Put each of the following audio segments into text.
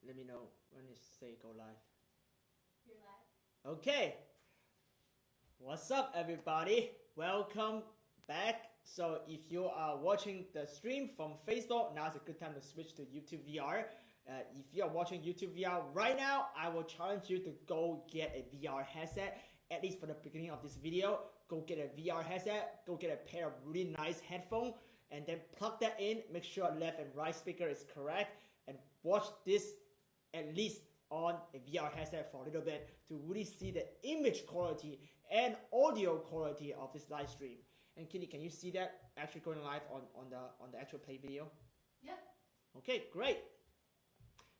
let me know when it say go live. You're live. Okay. What's up, everybody? Welcome back. So if you are watching the stream from Facebook, now's a good time to switch to YouTube VR. If you are watching YouTube VR right now, I will challenge you to go get a VR headset. At least for the beginning of this video, go get a VR headset, go get a pair of really nice headphones, and then plug that in, make sure left and right speaker is correct, and watch this at least on a VR headset for a little bit to really see the image quality and audio quality of this live stream. And Kitty, can you see that actually going live on the actual play video? Yep. Okay, great.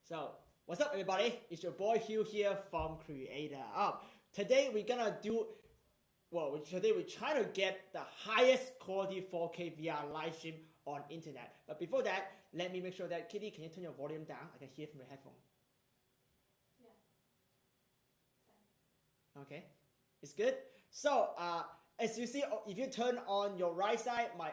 So, what's up, everybody? It's your boy Hugh here from Creator Up. Today we're gonna do, today we're trying to get the highest quality 4K VR live stream on internet. But before that, let me make sure that, Kitty, can you turn your volume down? I can hear from your headphone. Yeah. Okay, it's good. So, as you see, if you turn on your right side, my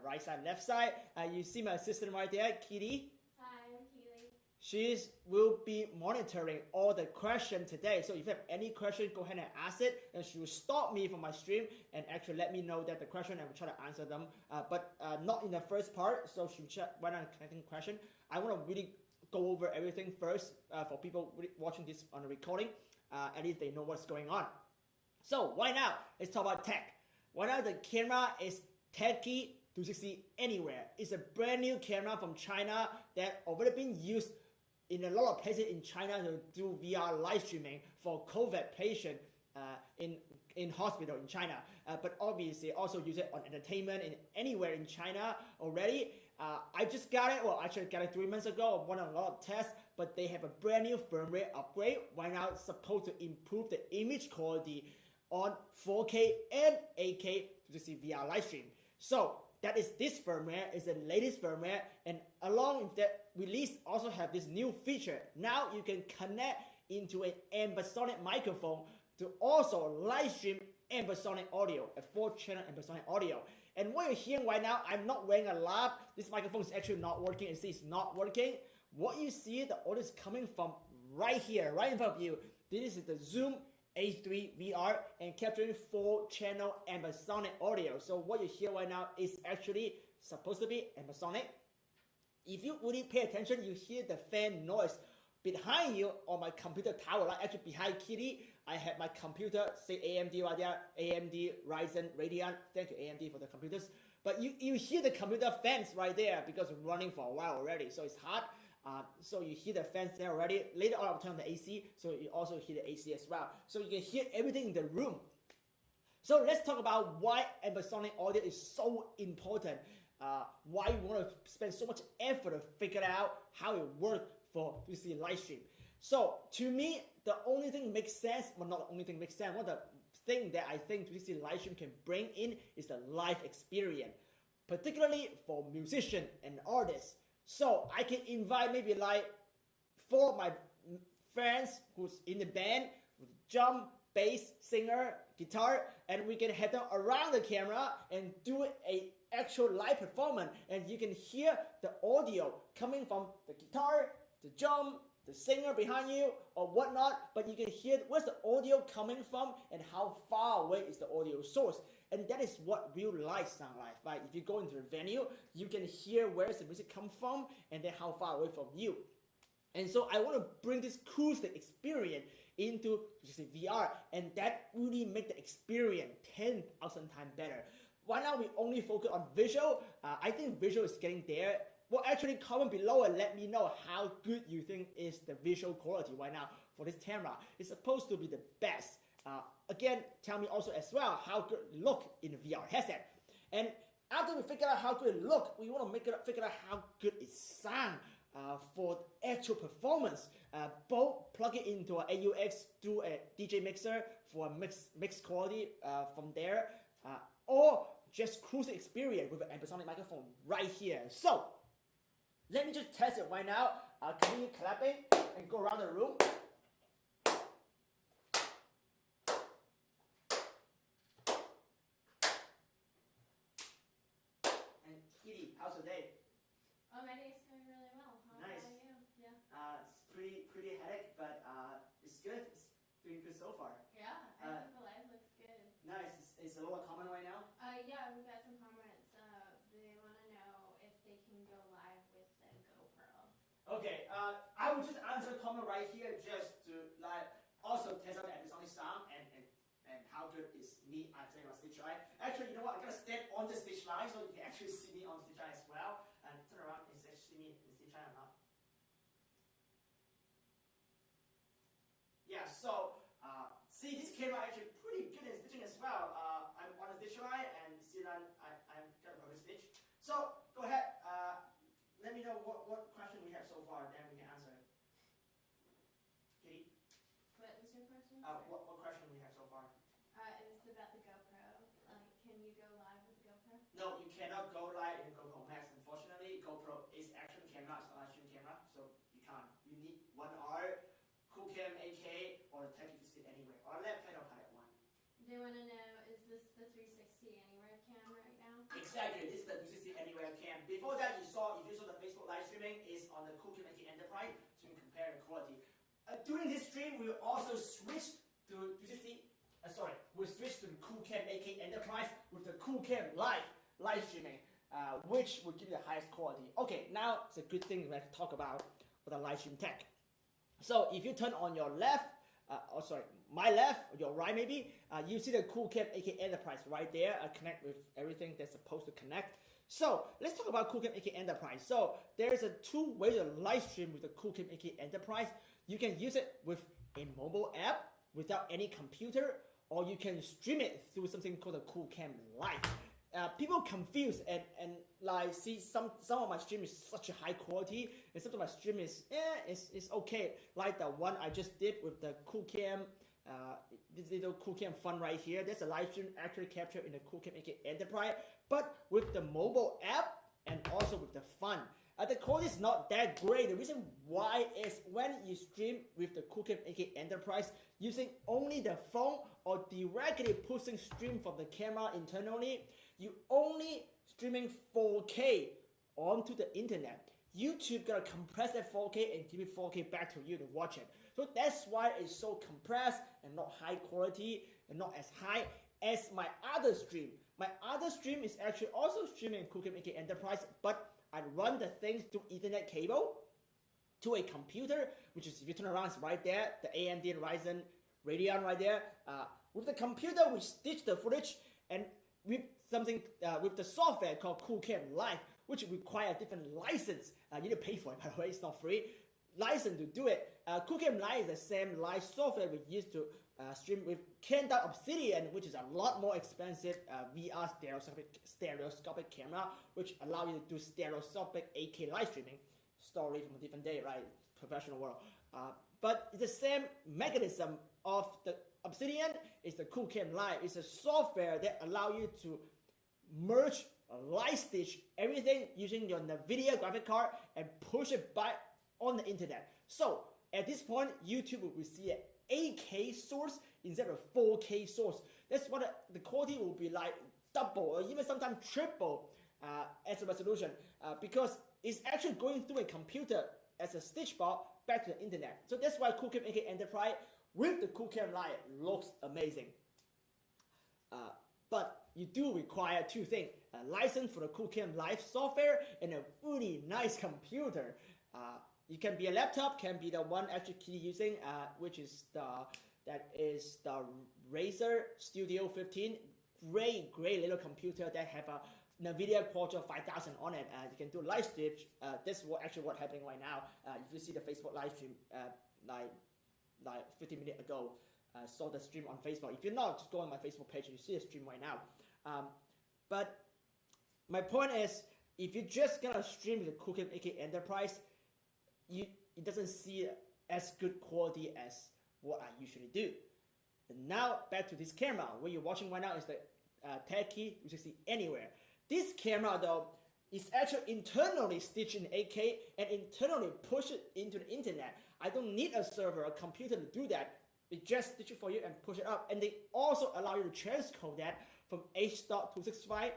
right side, left side, you see my assistant right there, Kitty. Hi, I'm Keely. She will be monitoring all the questions today. So if you have any question, go ahead and ask it, and she will stop me from my stream and actually let me know that the question, and we'll try to answer them. But not in the first part. So she will check when I'm connecting question. I want to really go over everything first for people watching this on the recording. At least they know what's going on. So right now, let's talk about tech. Right now, the camera is Teche 360Anywhere. It's a brand new camera from China that already been used in a lot of places in China to do VR live streaming for COVID patients in hospital in China. But obviously also use it on entertainment and anywhere in China already. I just got it, actually got it 3 months ago. I've run a lot of tests, but they have a brand new firmware upgrade. Right now it's supposed to improve the image quality on 4K and 8K to see VR live stream. So that is this firmware, is the latest firmware, and along with that release also have this new feature. Now you can connect into an Ambisonics microphone to also live stream Ambisonics audio, a 4-channel Ambisonics audio. And what you're hearing right now, I'm not wearing a lab. This microphone is actually not working. You see it's not working. What you see, the audio is coming from right here, right in front of you. This is the Zoom H3VR and capturing 4-channel Ambisonics audio. So what you hear right now is actually supposed to be Ambisonics. If you really pay attention, you hear the fan noise behind you on my computer tower. Like actually behind Kitty, I have my computer, say AMD right there, AMD, Ryzen, Radeon. Thank you AMD for the computers. But you hear the computer fans right there because it's running for a while already. So it's hot. So you hear the fans there already. Later on I'll turn on the AC, so you also hear the AC as well. So you can hear everything in the room. So let's talk about why Ambisonics audio is so important. Why you want to spend so much effort to figure out how it works for 360 live stream. So to me, the only thing makes sense, well not the only thing makes sense, one of the things that I think 360 live stream can bring in is the live experience, particularly for musicians and artists. So I can invite maybe like 4 of my friends who's in the band, with drum, bass, singer, guitar, and we can head them around the camera and do a actual live performance. And you can hear the audio coming from the guitar, the drum, the singer behind you or whatnot, but you can hear where's the audio coming from and how far away is the audio source. And that is what real live sound like, right? If you go into the venue, you can hear where's the music come from and then how far away from you. And so I want to bring this acoustic experience into VR, and that really make the experience 10,000 times better. Right now we only focus on visual. I think visual is getting there. Well, actually comment below and let me know how good you think is the visual quality right now for this camera. It's supposed to be the best. Again, tell me also as well how good it look in the VR headset. And after we figure out how good it look, we want to figure out how good it sound for actual performance. Both plug it into an AUX, do a DJ mixer for a mix quality from there, or just cruise experience with an Ambisonics microphone right here. So let me just test it right now. Continue clapping and go around the room. And Kitty, how's your day? Oh, my day's going really well. How Nice. about you? Yeah. I will just answer a comment right here just to like also test out the Ambisonics sound and how good is me acting on stage line. Actually, you know what? I'm gonna stand on the stage line so you can actually see me on the stage line as well. And turn around and see me in the stage line or not. Yeah. So see, this camera actually pretty good in stitching as well. I'm on the stage line and see that I'm kind of a stitch. So go ahead. Let me know what question we have so far, then we can answer it. Katie? What was your question? What question we have so far? It was about the GoPro. Like, can you go live with the GoPro? No, you cannot go live in GoPro Max. Unfortunately, GoPro is action camera, it's not a stream camera, so you can't. You need one R, Qoocam 8K, or the Teche QC8Anywhere, or Lab Pedal Pilot 1. They want to know, is this the 360Anywhere cam right now? Exactly, this is the 360Anywhere cam. Before that, if you saw the Facebook live streaming, is on the Qoocam 8K Enterprise, so you can compare the quality. During this stream, we will also switch to we'll switch to the Qoocam 8K Enterprise with the Qoocam live streaming, which will give you the highest quality. Okay, now it's a good thing to talk about with the live stream tech. So if you turn on your left, my left, your right maybe, you see the Qoocam 8K Enterprise right there. Connect with everything that's supposed to connect. So let's talk about Qoocam 8K Enterprise. So there's a two ways to live stream with the Qoocam 8K Enterprise. You can use it with a mobile app without any computer, or you can stream it through something called a Qoocam Live. People confused and like see some of my stream is such a high quality, and some of my stream is it's okay. Like the one I just did with the Qoocam, this little Qoocam Fun right here. There's a live stream actually captured in the Qoocam 8K Enterprise, but with the mobile app and also with the Fun. The quality is not that great. The reason why is when you stream with the Qoocam 8K Enterprise using only the phone or directly pushing stream from the camera internally, you only streaming 4K onto the internet. YouTube gonna compress that 4K and give it 4K back to you to watch it. So that's why it's so compressed and not high quality and not as high as my other stream. My other stream is actually also streaming Qoocam 8K Enterprise, but I run the things through Ethernet cable to a computer, which is, if you turn around, it's right there, the AMD Ryzen Radeon right there. With the computer, we stitch the footage, and with something with the software called Qoocam Live, which require a different license. You need to pay for it, by the way, it's not free. License to do it. Qoocam Live is the same live software we used to stream with Kandao Obsidian, which is a lot more expensive VR stereoscopic camera, which allow you to do stereoscopic 8K live streaming. Story from a different day, right? Professional world. But it's the same mechanism of the Obsidian. It's the Qoocam Live. It's a software that allow you to merge, live stitch everything using your NVIDIA graphic card and push it back on the internet. So at this point, YouTube will see an 8K source instead of 4K source. That's what the quality will be like double or even sometimes triple as a resolution because it's actually going through a computer as a stitch bar back to the internet. So that's why Qoocam 8K Enterprise with the Qoocam Live looks amazing. But you do require two things: a license for the Qoocam Live software and a really nice computer. It can be a laptop, can be the one actually using, which is the Razer Studio 15. Great little computer that have a NVIDIA Quadro 5000 on it. You can do live stream. This is what's happening right now. If you see the Facebook live stream, like 15 minutes ago, saw the stream on Facebook. If you're not, just go on my Facebook page. You see the stream right now. But my point is, if you're just gonna stream the Qoocam 8K Enterprise, it doesn't see as good quality as what I usually do. And now back to this camera. What you're watching right now is the Teche 360Anywhere. This camera though is actually internally stitched in 8K and internally pushed it into the internet. I don't need a server or computer to do that. They just stitch it for you and push it up. And they also allow you to transcode that from H.265,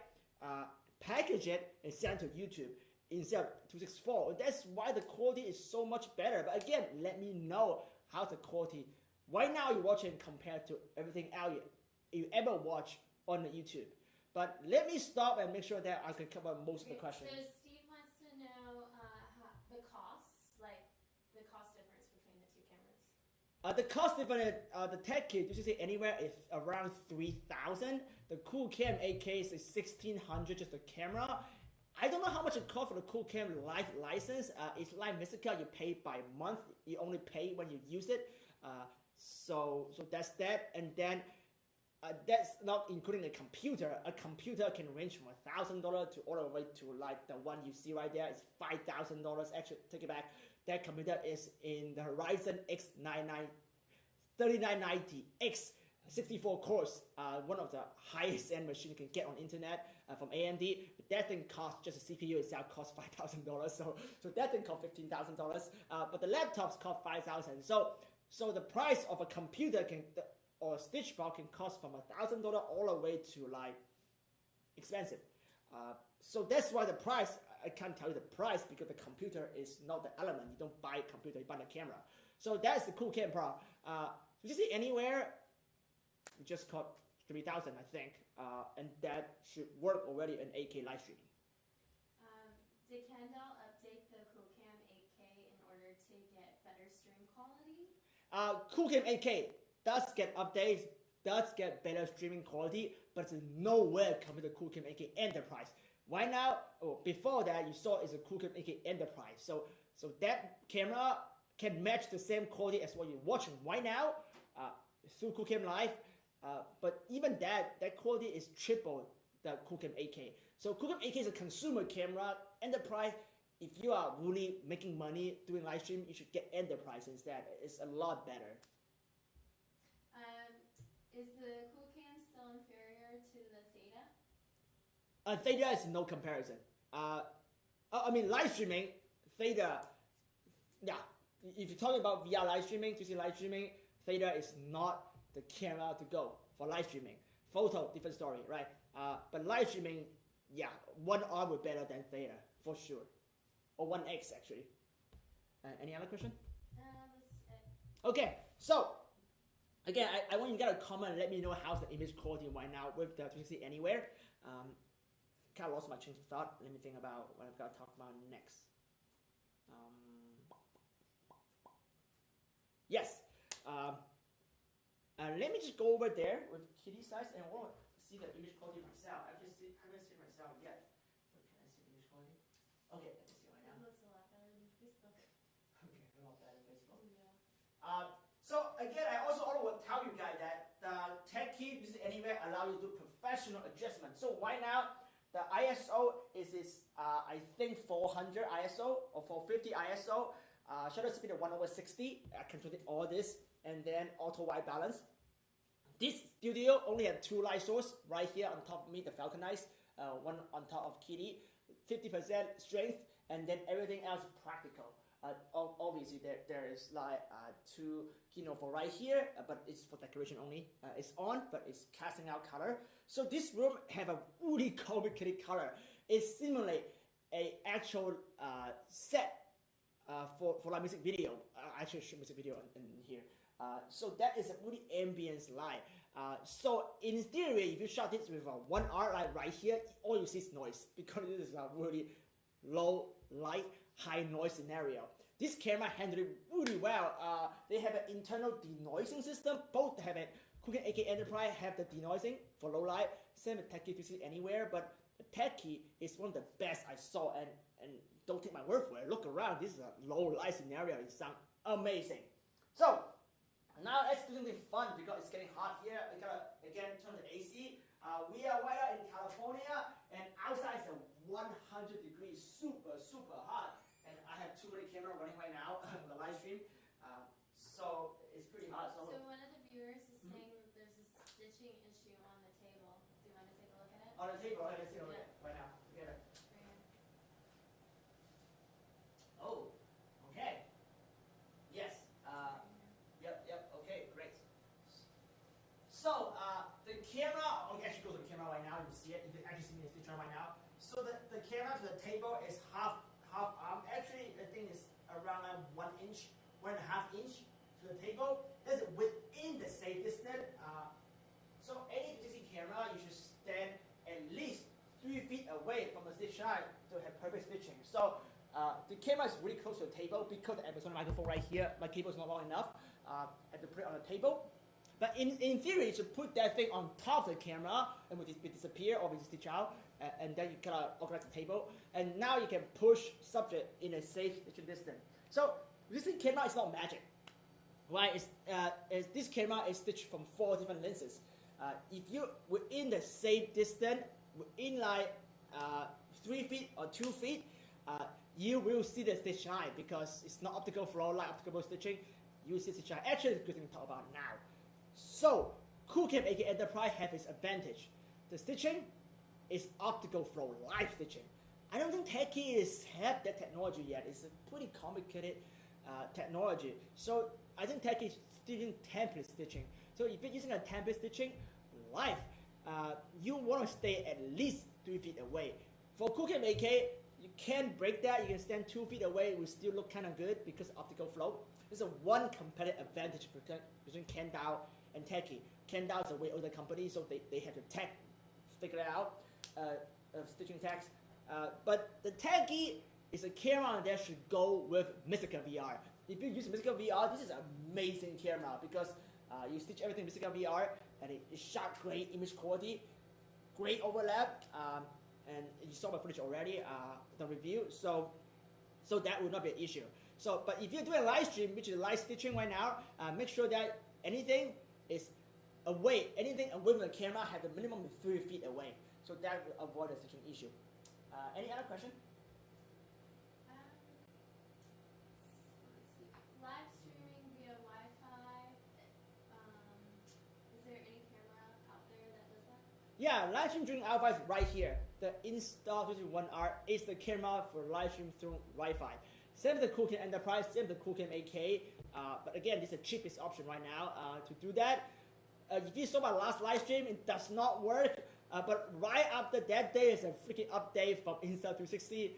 package it and send to YouTube instead of 264. That's why the quality is so much better. But again, let me know how's the quality right now you're watching compared to everything else you ever watch on the YouTube. But let me stop and make sure that I can cover most of the questions. So Steve wants to know the costs, like The cost difference, the Teche, you should say anywhere, is around 3,000. The Qoocam 8K is 1,600, just the camera. I don't know how much it costs for the Qoocam live license. It's like Mystical, you pay by month. You only pay when you use it. So that's that. And then that's not including a computer. A computer can range from $1,000 to all the way to like the one you see right there. It's $5,000. Actually, take it back. That computer is in the Ryzen X 3990 X 64 cores, one of the highest end machine you can get on internet from AMD. That thing costs, just the CPU itself costs $5,000. So that thing costs $15,000. But the laptops cost $5,000. So the price of a computer or a stitch box can cost from $1,000 all the way to like expensive. So that's why the price, I can't tell you the price because the computer is not the element. You don't buy a computer, you buy the camera. So that's the Qoocam Pro. You see anywhere, we just caught 3,000, I think, and that should work already in 8K live streaming. Did Kandao update the Qoocam 8K in order to get better stream quality? Qoocam 8K does get updates, does get better streaming quality, but it's nowhere compared to Qoocam 8K Enterprise. Right now, before that, you saw is a Qoocam 8K Enterprise. So that camera can match the same quality as what you're watching right now through Qoocam Live. But even that quality is triple the Qoocam 8K. So Qoocam 8K is a consumer camera. Enterprise, if you are really making money doing live stream, you should get Enterprise instead. It's a lot better. Is the Qoocam still inferior to the Theta? Theta is no comparison. I mean, live streaming, Theta, yeah. If you're talking about VR live streaming, 360 live streaming, Theta is not the camera to go for live streaming. Photo, different story, right? But live streaming, yeah, 1R would better than Theta, for sure. Or 1X, actually. Any other question? That's it. Okay, so, again, I want you to get a comment and let me know how's the image quality right now with the 360Anywhere. Kind of lost my train of thought. Let me think about what I've got to talk about next. Yes. Let me just go over there with kitty size and I want to see the image quality myself. I haven't seen it myself yet. So can I see the image quality? Okay, let me see right now. It looks a lot better than Facebook. Okay, a lot better than Facebook. Yeah. So again, I also want to tell you guys that the Teche Anywhere allow you to do professional adjustment. So right now, the ISO is I think 400 ISO or 450 ISO. Shutter speed of 1/60. I control all this, and then auto white balance. This studio only had 2 light sources right here on top of me, the Falcon Eyes, one on top of Kitty, 50% strength, and then everything else practical. Obviously, there is like 2 keynote for right here, but it's for decoration only. It's on, but it's casting out color. So this room have a really complicated color. It simulates a actual set for like music video. I should show music video in here. So that is a really ambience light. So in theory, if you shot this with a 1R light right here, all you see is noise because this is a really low light, high noise scenario. This camera handled it really well. They have an internal denoising system. Both have it. Qoocam 8K Enterprise have the denoising for low light. Same with Teche 360Anywhere, but the Teche is one of the best I saw. And don't take my word for it. Look around. This is a low light scenario. It sounds amazing. So now let's do something fun because it's getting hot here. We gotta again turn the AC. We are right now in California, and outside is 100 degrees, super hot. And I have too many cameras running right now for the live stream, so it's pretty hot. So one of the viewers is saying that there's a stitching issue on the table. Do you want to take a look at it? On the table, let's see it over there right now together. Right here. Oh, okay. Yes. Yep. Okay, great. So the camera. Okay, actually go to the camera right now. You can see it. You can actually see me in the picture right now. So the camera to the table is half arm. Actually, I think it's around 1 inch, 1.5 inch to the table. That's within the safe distance. So any DC camera, you should stand at least 3 feet away from the stitch side to have perfect stitching. So The camera is really close to the table because the Ambisonics microphone right here, my cable is not long enough. I have to put it on the table. But in theory, you should put that thing on top of the camera and we disappear or we stitch out, and then you kind of organize the table. And now you can push subject in a safe stitching distance. So this camera is not magic, right? This camera is stitched from 4 different lenses. If you were in the same distance, within like 3 feet or 2 feet, you will see the stitch line because it's not optical flow like optical stitching. You see stitch line. Actually, it's a good thing to talk about now. So Qoocam 8K Enterprise has its advantage. The stitching is optical flow, live stitching. I don't think Teche have that technology yet. It's a pretty complicated technology. So I think Teche is using template stitching. So if you're using a template stitching live, you want to stay at least 3 feet away. For Qoocam 8K, you can break that. You can stand 2 feet away. It will still look kind of good because of optical flow. This is one competitive advantage between Kandao and Teche. Kandao is a way older company, so they have the tech figure it out, stitching techs. But the Teche is a camera that should go with Mythical VR. If you use Mythical VR, this is an amazing camera because you stitch everything in Mythical VR and it shot great image quality, great overlap, and you saw my footage already, the review. So that would not be an issue. So, but if you're doing a live stream, which is live stitching right now, make sure that anything away from the camera have the minimum of 3 feet away. So that will avoid the stitching issue. Any other question? Let's see. Live streaming via Wi-Fi. Is there any camera out there that does that? Yeah, live stream during Wi-Fi is right here. The Insta361R is the camera for live stream through Wi-Fi. Same with the Qoocam Enterprise, same with the Qoocam 8K. But again, this is the cheapest option right now to do that. If you saw my last live stream, it does not work. But right after that day, there's a freaking update from Insta360.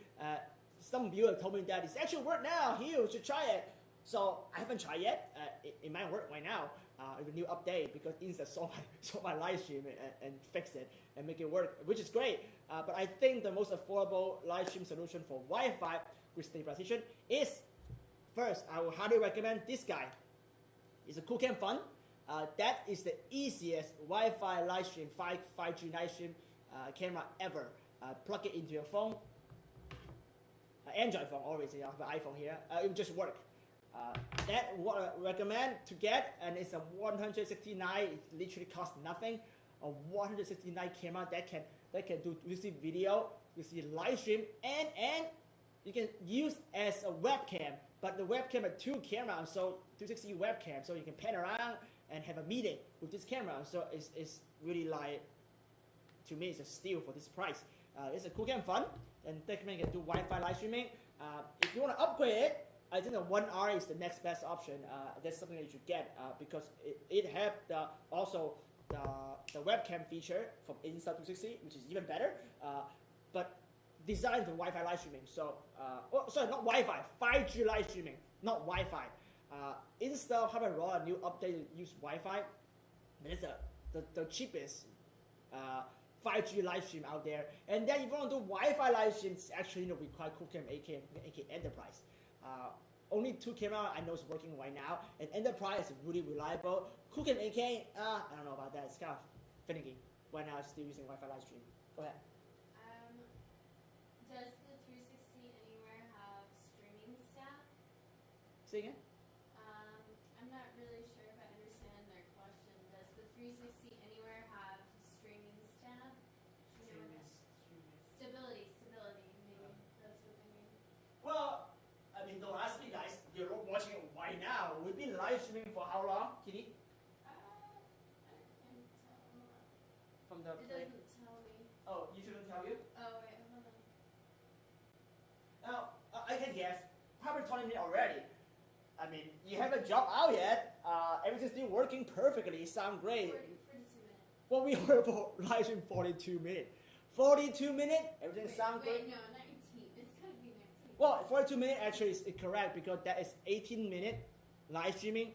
Some viewer told me that it's actually work now. Hugh, you should try it. So I haven't tried yet. It might work right now. With a new update because Insta saw my live stream and fixed it and make it work, which is great. But I think the most affordable live stream solution for Wi-Fi with stabilization is, first, I will highly recommend this guy. It's a Qoocam Fun. That is the easiest Wi-Fi live stream, 5G live stream camera ever. Plug it into your phone, Android phone, always, you have an iPhone here. It will just work. That what I recommend to get, and it's a 169. It literally costs nothing. A 169 camera that can do 360 video, 360 live stream, and you can use as a webcam. But the webcam has 2 cameras, so 360 webcam, so you can pan around and have a meeting with this camera. So it's really like, to me, it's a steal for this price. It's a Qoocam Fun, and definitely can do Wi-Fi live streaming. If you want to upgrade it, I think the 1R is the next best option. That's something that you should get because it has also the webcam feature from Insta360, which is even better. But designed for Wi-Fi live streaming. So, sorry, not Wi-Fi, 5G live streaming, not Wi-Fi. Insta haven't rolled a new update to use Wi-Fi. It's the cheapest 5G live stream out there. And then if you want to do Wi-Fi live streams, actually require Qoocam 8K and 8K Enterprise. Only 2 cameras I know is working right now, and Enterprise is really reliable. Qoocam 8K, I don't know about that. It's kind of finicky when I'm still using Wi-Fi live stream. Go ahead. Does the 360Anywhere have streaming staff? Say again? I'm not really sure if I understand their question. Does the 360Anywhere have streaming staff? You know what Stability, maybe that's what they mean. Well, I mean, don't ask me, guys. You're watching it right now. We've been live streaming for how long, Kitty? I can tell. From the It doesn't tell me. Oh, YouTube didn't tell you? Oh, wait, hold on. Now, I can guess. Probably 20 minutes already. I mean, you haven't dropped out yet. Everything's still working perfectly. Sound great. 42 minutes. Well, we were for live stream 42 minutes. 42 minutes? Everything sounds great? Wait, no, 19. It's gotta be 19. Well, 42 minutes actually is correct because that is 18 minutes live streaming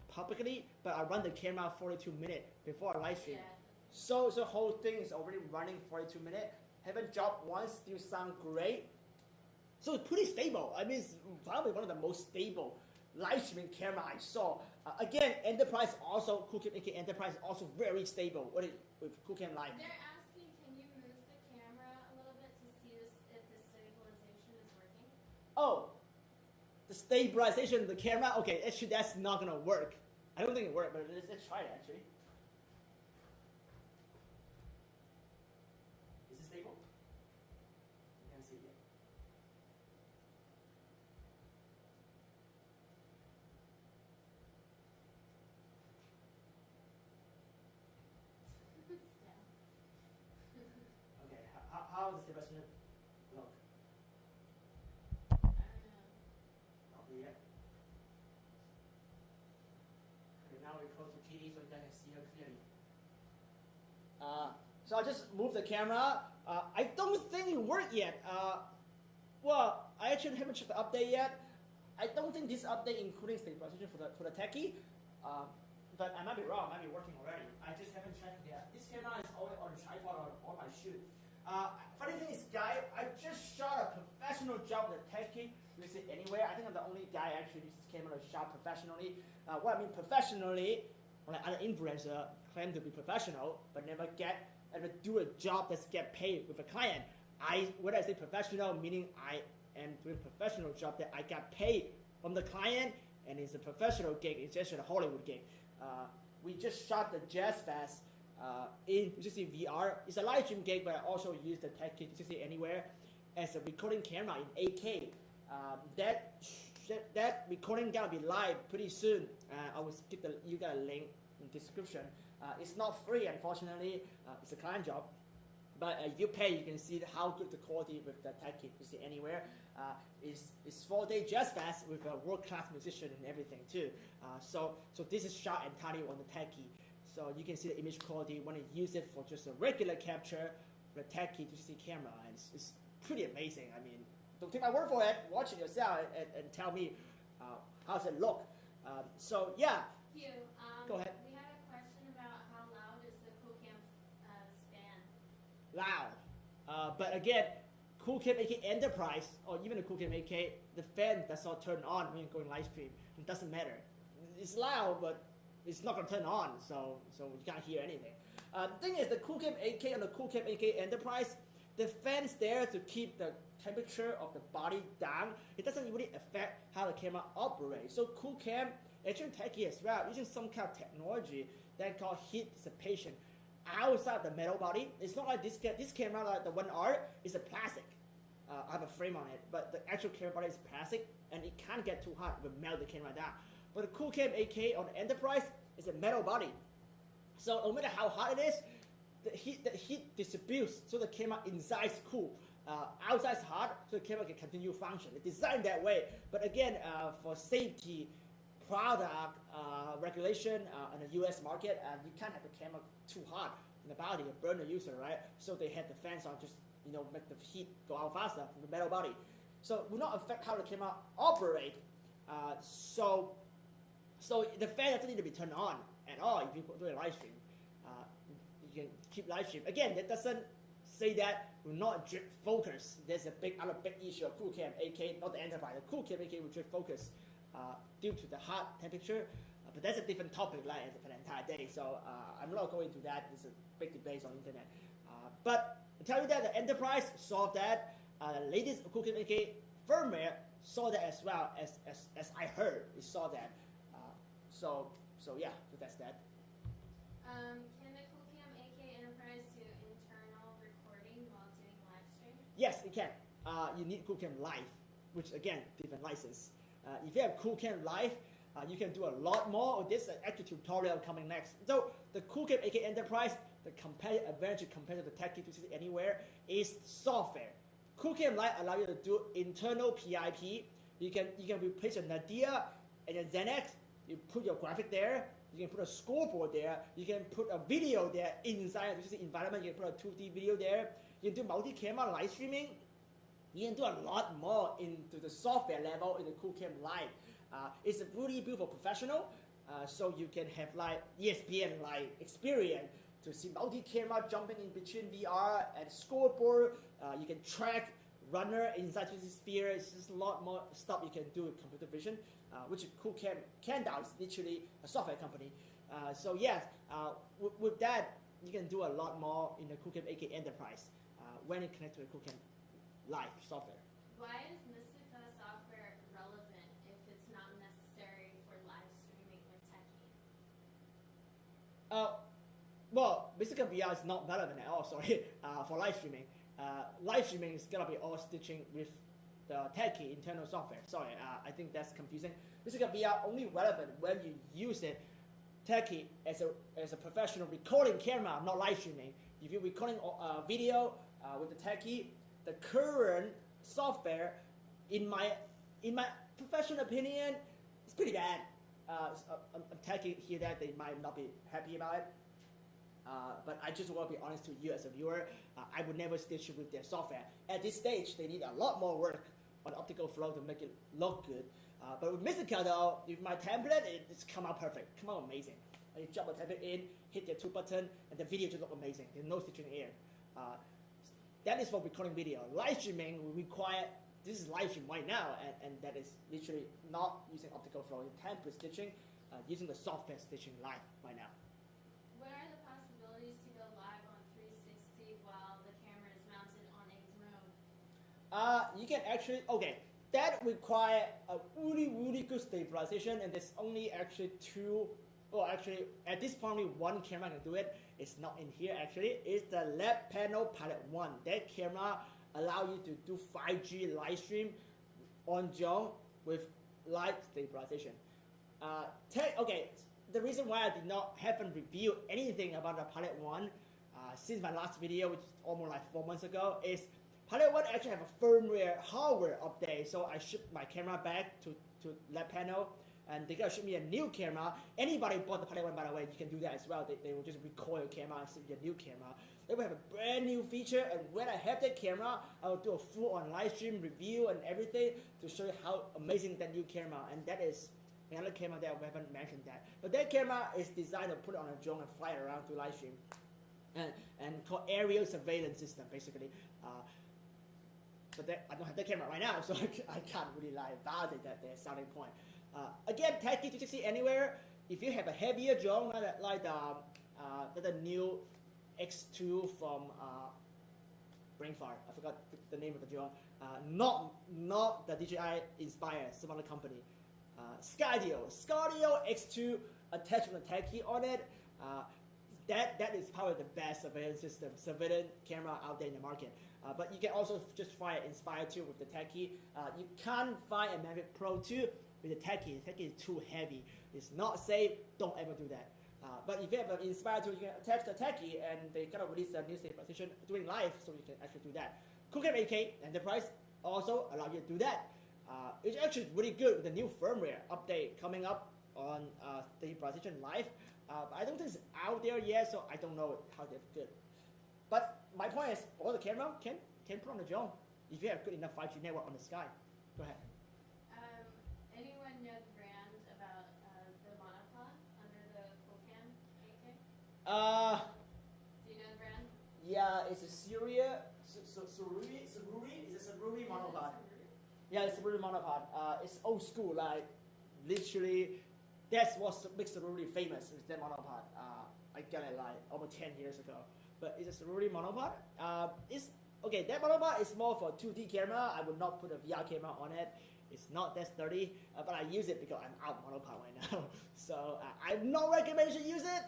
publicly, but I run the camera 42 minutes before I live stream. Yeah. So the whole thing is already running 42 minutes. Haven't dropped once, still sound great. So it's pretty stable. I mean, it's probably one of the most stable live streaming camera I saw. Again, Enterprise also, Qoocam 8K Enterprise also very stable with Qoocam Live. They're asking, can you move the camera a little bit to see if the stabilization is working? Oh, the stabilization of the camera. Okay, actually that's not gonna work. I don't think it worked, but let's try it actually. Is it stable? You can't see it yet. Okay, how does the stabilization look? I don't know. Not yet. Okay, now we're close to Katie so you guys can see her clearly. So I just moved the camera. I don't think it worked yet. Well, I actually haven't checked the update yet. I don't think this update including stabilization for the Teche. But I might be wrong. It might be working already. I just haven't checked yet. This camera is always on a tripod on my shoot. Funny thing is, guy, I just shot a professional job with the Teche. You see anywhere. I think I'm the only guy actually uses this camera to shot professionally. What I mean professionally, like other influencer claim to be professional, but never do a job that's get paid with a client. When I say professional, meaning I am doing professional job that I got paid from the client, and it's a professional gig. It's just a Hollywood gig. We just shot the Jazz Fest in 360VR. It's a live stream gig, but I also use the Teche 360Anywhere as a recording camera in 8K. That recording gonna be live pretty soon. I will give you guys a link in the description. It's not free, unfortunately. It's a client job. But if you pay, you can see how good the quality with the Teche you see anywhere. It's 4-day Jazz Fest with a world-class musician and everything too. So this is shot entirely on the Teche. So you can see the image quality when you use it for just a regular capture with the Teche 360 camera, and it's pretty amazing. I mean, don't take my word for it. Watch it yourself and tell me how does it look. So yeah. Hugh, go ahead. We had a question about how loud is the Qoocam span? Loud. But again, Qoocam 8K Enterprise or even the Qoocam 8K, the fan does not turn on when you're going live stream. It doesn't matter. It's loud, but it's not gonna turn on, so you can't hear anything. The thing is, the Qoocam 8K and the Qoocam 8K Enterprise, the fan's there to keep the temperature of the body down. It doesn't really affect how the camera operates. So Qoocam, actually Teche as well, using some kind of technology that called heat dissipation outside the metal body. It's not like this camera, like the 1R, is a plastic. I have a frame on it, but the actual camera body is plastic, and it can't get too hot. It will melt the camera down. But the Qoocam 8K on the Enterprise is a metal body. So no matter how hot it is, the heat distributes, so the camera inside is cool. Outside is hot, so the camera can continue function. It's designed that way. But again, for safety, product regulation in the US market, you can't have the camera too hot in the body and burn the user, right? So they had the fans on, just make the heat go out faster from the metal body. So it will not affect how the camera operate. So the fan doesn't need to be turned on at all if you do a live stream. You can keep live stream. Again, that doesn't say that will not drift focus. There's other big issue of Qoocam 8K, not the Enterprise. The Qoocam 8K will drift focus due to the hot temperature. But that's a different topic for the entire day. So I'm not going into that. There's a big debate on the internet. But I tell you that the Enterprise solved that. Latest Qoocam 8K firmware saw that as well, as I heard, it saw that. So yeah, so that's that. Can the Qoocam 8K Enterprise do internal recording while doing live stream? Yes, it can. You need Qoocam Live, which again, different license. If you have Qoocam Live, you can do a lot more. This actual tutorial coming next. So the Qoocam 8K Enterprise, the competitive advantage compared to the Teche 360Anywhere is software. Qoocam Live allows you to do internal PIP. You can replace your Nadir and your Zenith. You put your graphic there. You can put a scoreboard there. You can put a video there inside a 360 environment. You can put a 2D video there. You can do multi-camera live streaming. You can do a lot more into the software level in the Qoocam Live. It's really built for professional, so you can have like ESPN experience to see multi-camera jumping in between VR and scoreboard. You can track runner inside 360Sphere. It's just a lot more stuff you can do with computer vision, which Qoocam Kandao is literally a software company. So yes, with that, you can do a lot more in the Qoocam8K Enterprise when it connects to the Qoocam Live software. Why is Mystica software relevant if it's not necessary for live streaming with Teche? Well, Mystica VR is not relevant at all, sorry, for live streaming. Live streaming is going to be all stitching with the Teche internal software. Sorry, I think that's confusing. Mystica VR only relevant when you use it Teche as a professional recording camera, not live streaming. If you're recording video with the Teche, the current software, in my professional opinion, it's pretty bad. I'm taking here that they might not be happy about it. But I just want to be honest to you as a viewer. I would never stitch with their software. At this stage, they need a lot more work on optical flow to make it look good. But with Mystica though, with my template, it's come out perfect, come out amazing. You drop the template in, hit the 2 button, and the video just look amazing. There's no stitching here. That is for recording video. Live streaming will require, this is live stream right now, and that is literally not using optical flow. The template stitching, using the software stitching live right now. What are the possibilities to go live on 360 while the camera is mounted on a drone? You can actually, okay, that require a really good stabilization, and there's only actually two, well actually at this point only one camera can do it. It's not in here actually. It's the left panel Pilot 1. That camera allow you to do 5G live stream on drone with live stabilization. Okay, the reason why I haven't reviewed anything about the Pilot 1 since my last video, which is almost like 4 months ago, is Pilot 1 actually have a firmware hardware update. So I shipped my camera back to left panel, and they're gonna ship me a new camera. Anybody bought the Pilot 1, by the way, you can do that as well. They will just recoil your camera and ship you a new camera. They will have a brand new feature, and when I have that camera, I will do a full-on live stream review and everything to show you how amazing that new camera. And that is another camera that we haven't mentioned that. But that camera is designed to put it on a drone and fly it around to live stream, and called aerial surveillance system basically. But I don't have that camera right now, so I can't really validate that their starting point. Again, Teche 360Anywhere, if you have a heavier drone like the new X2 from Brainfire, I forgot the name of the drone, not the DJI inspired, some other company. Skydio X2 attached with a Teche on it. That is probably the best surveillance system, surveillance camera out there in the market. But you can also just find Inspire 2 with the Teche. You can't find a Mavic Pro 2 with the Teche. The Teche is too heavy. It's not safe. Don't ever do that. But if you have an Inspire 2, you can attach the Teche, and they kind of release a new stabilization doing live, so you can actually do that. Qoocam8K Enterprise also allow you to do that. It's actually really good with the new firmware update coming up on stabilization live. I don't think it's out there yet, so I don't know how that's good. But my point is, all the camera can put on the drone if you have good enough 5G network on the sky. Go ahead. Anyone know the brand about the monopod under the Qoocam 8K? Do you know the brand? Yeah, it's a Sururi. It's a Sururi monopod. Yeah, it's a Sururi monopod. It's old school, like literally. That's what makes Sururi famous. Is that monopod. I got it like almost 10 years ago. But it's a Sururi monopod. Okay, that monopod is more for 2D camera. I would not put a VR camera on it. It's not that sturdy, but I use it because I'm out monopod right now. So I'm not recommend you should use it,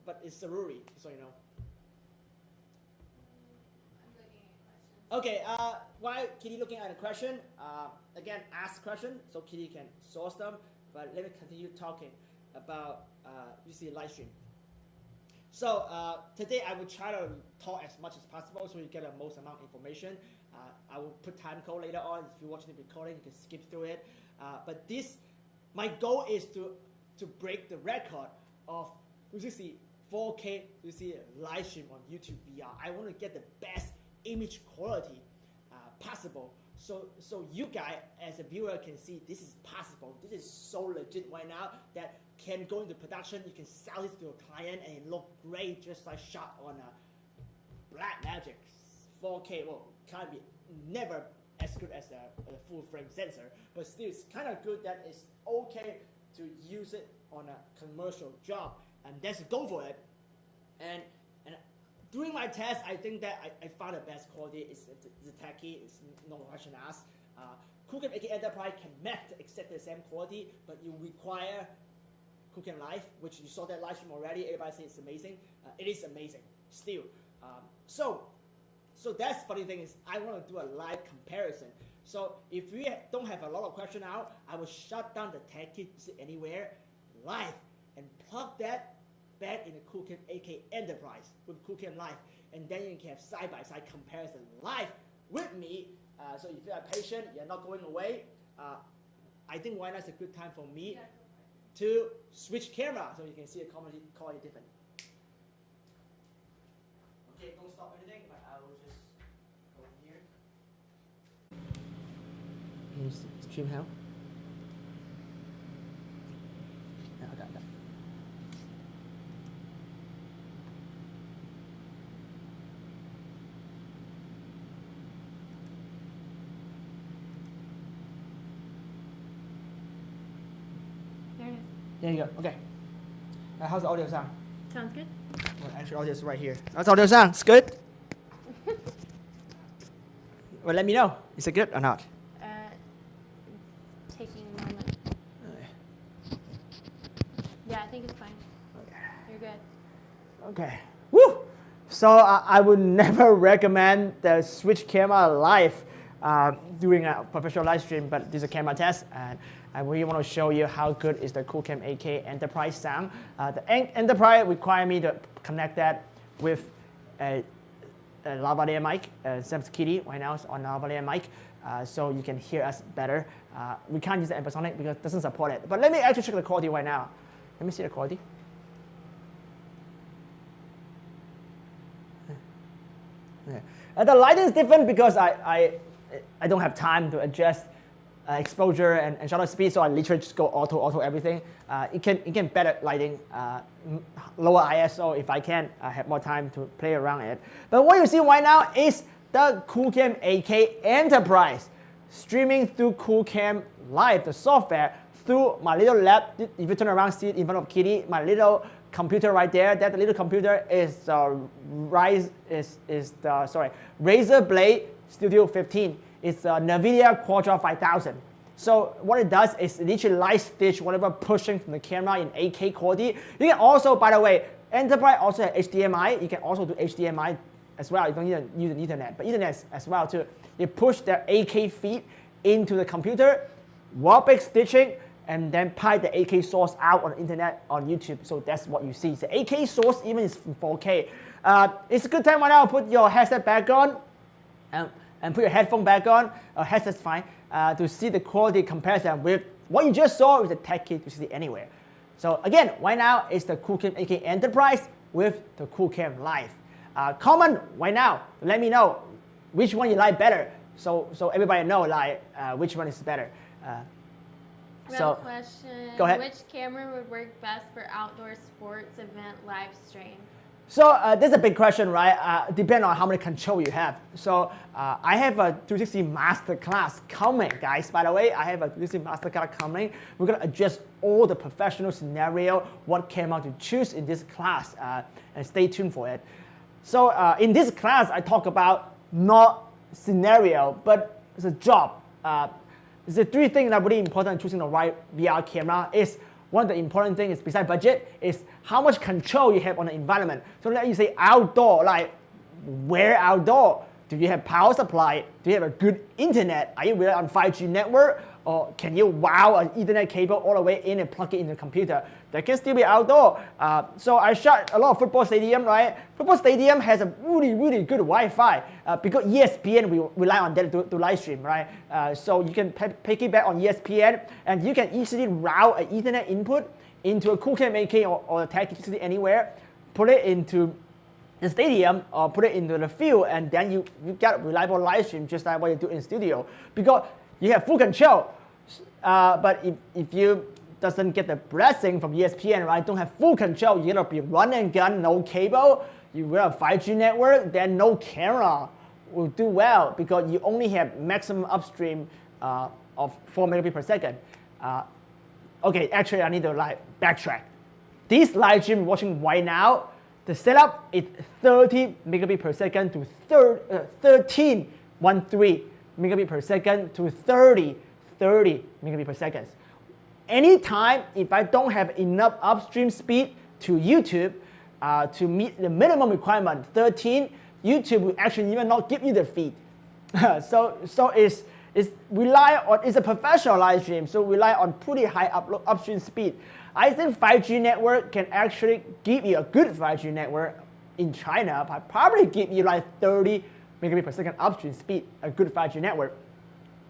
but it's Sururi, so you know. I'm looking at questions. Okay, while Kitty looking at a question, again, ask question so Kitty can source them. But let me continue talking about live stream. So today I will try to talk as much as possible so you get the most amount of information. I will put time code later on. If you're watching the recording, you can skip through it. But my goal is to break the record of 4K live stream on YouTube VR. I want to get the best image quality possible. So you guys as a viewer can see this is possible. This is so legit right now that can go into production. You can sell this to a client and it look great, just like shot on a Blackmagic 4K. Well, can't be never as good as a full frame sensor, but still it's kind of good that it's okay to use it on a commercial job, and let's go for it. And during my test, I think that I found the best quality is the Teche. It's no question asked. Qoocam 8K Enterprise can match exactly the same quality, but you require Qoocam Live, which you saw that live stream already. Everybody says it's amazing. It is amazing still. So that's funny thing is I want to do a live comparison. So if we don't have a lot of question out, I will shut down the Teche 360Anywhere live and plug that back in the Qoocam 8K Enterprise with Qoocam Live, and then you can have side-by-side comparison live with me. So if you are patient, you're not going away, I think right now is a good time for me to switch camera so you can see the quality different. Okay, don't stop anything, but I will just go here. Can you stream how? No, I got that. There you go. Okay. How's the audio sound? Sounds good. Well, actually, audio is right here. How's the audio sound? It's good? Well, let me know. Is it good or not? Taking a moment. Yeah, I think it's fine. Okay. You're good. Okay. Woo! So I would never recommend the switch camera live during a professional live stream, but this is a camera test, and I really want to show you how good is the Qoocam 8K Enterprise sound. The Enterprise require me to connect that with a lavalier mic, Sam's Kitty right now is on lavalier mic, so you can hear us better. We can't use the Ambisonics because it doesn't support it. But let me actually check the quality right now. Let me see the quality. Okay. The lighting is different because I don't have time to adjust exposure and shutter speed, so I literally just go auto everything. It can better lighting, lower ISO if I can have more time to play around it. But what you see right now is the Qoocam 8K Enterprise streaming through Qoocam Live, the software, through my little lab. If you turn around, see it in front of Kitty, my little computer right there. That little computer is Razer Blade Studio 15. It's a NVIDIA Quadra 5000. So what it does is literally light stitch whatever pushing from the camera in 8K quality. You can also, by the way, Enterprise also has HDMI. You can also do HDMI as well. You don't need to use the Ethernet, but Ethernet as well too. You push the 8K feed into the computer, Warpic stitching, and then pipe the 8K source out on the internet on YouTube. So that's what you see. The 8K source even is from 4K. It's a good time right now to put your headset back on and put your headphone back on. Headset's fine to see the quality comparison with what you just saw with the Teche 360Anywhere. So again, right now it's the Qoocam 8K Enterprise with the Qoocam Live. Comment right now. Let me know which one you like better. So everybody know like which one is better. We have a question. Go ahead. Which camera would work best for outdoor sports event live stream? So that's a big question, right? Depending on how many control you have. So I have a 360 Masterclass coming, guys. By the way, I have a 360 Masterclass coming. We're gonna adjust all the professional scenario, what camera to choose in this class, and stay tuned for it. So in this class, I talk about not scenario, but it's a job. The three things that are really important in choosing the right VR camera is one of the important things is besides budget is how much control you have on the environment. So let you say outdoor, like where outdoor? Do you have power supply? Do you have a good internet? Are you really on 5G network? Or can you wow an Ethernet cable all the way in and plug it in the computer? That can still be outdoor. So I shot a lot of football stadium, right? Football stadium has a really good Wi-Fi because ESPN, we rely on that to live stream, right? So you can piggyback on ESPN and you can easily route an Ethernet input into a Qoocam 8K or a Teche 360Anywhere, put it into the stadium or put it into the field, and then you get reliable live stream just like what you do in studio because you have full control. But if you doesn't get the blessing from ESPN, right, don't have full control, you're gonna be run and gun, no cable, you will have 5G network, then no camera. will do well because you only have maximum upstream of 4 megabits per second. Okay, actually I need to backtrack. This live stream watching right now, the setup is 30 megabits per second to 13 megabits per second to 30 megabits per second. Anytime if I don't have enough upstream speed to YouTube to meet the minimum requirement 13, YouTube will actually even not give you the feed. so it's a professional live stream, so rely on pretty high upstream speed. I think 5G network can actually give you a good 5G network in China, but probably give you 30 megabits per second upstream speed, a good 5G network.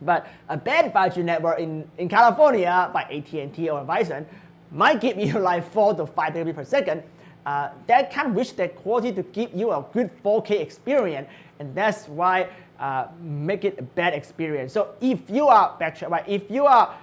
But a bad 5G network in California by AT&T or Verizon might give you 4 to 5 megabits per second. That can't reach that quality to give you a good 4K experience, and that's why make it a bad experience. So if you are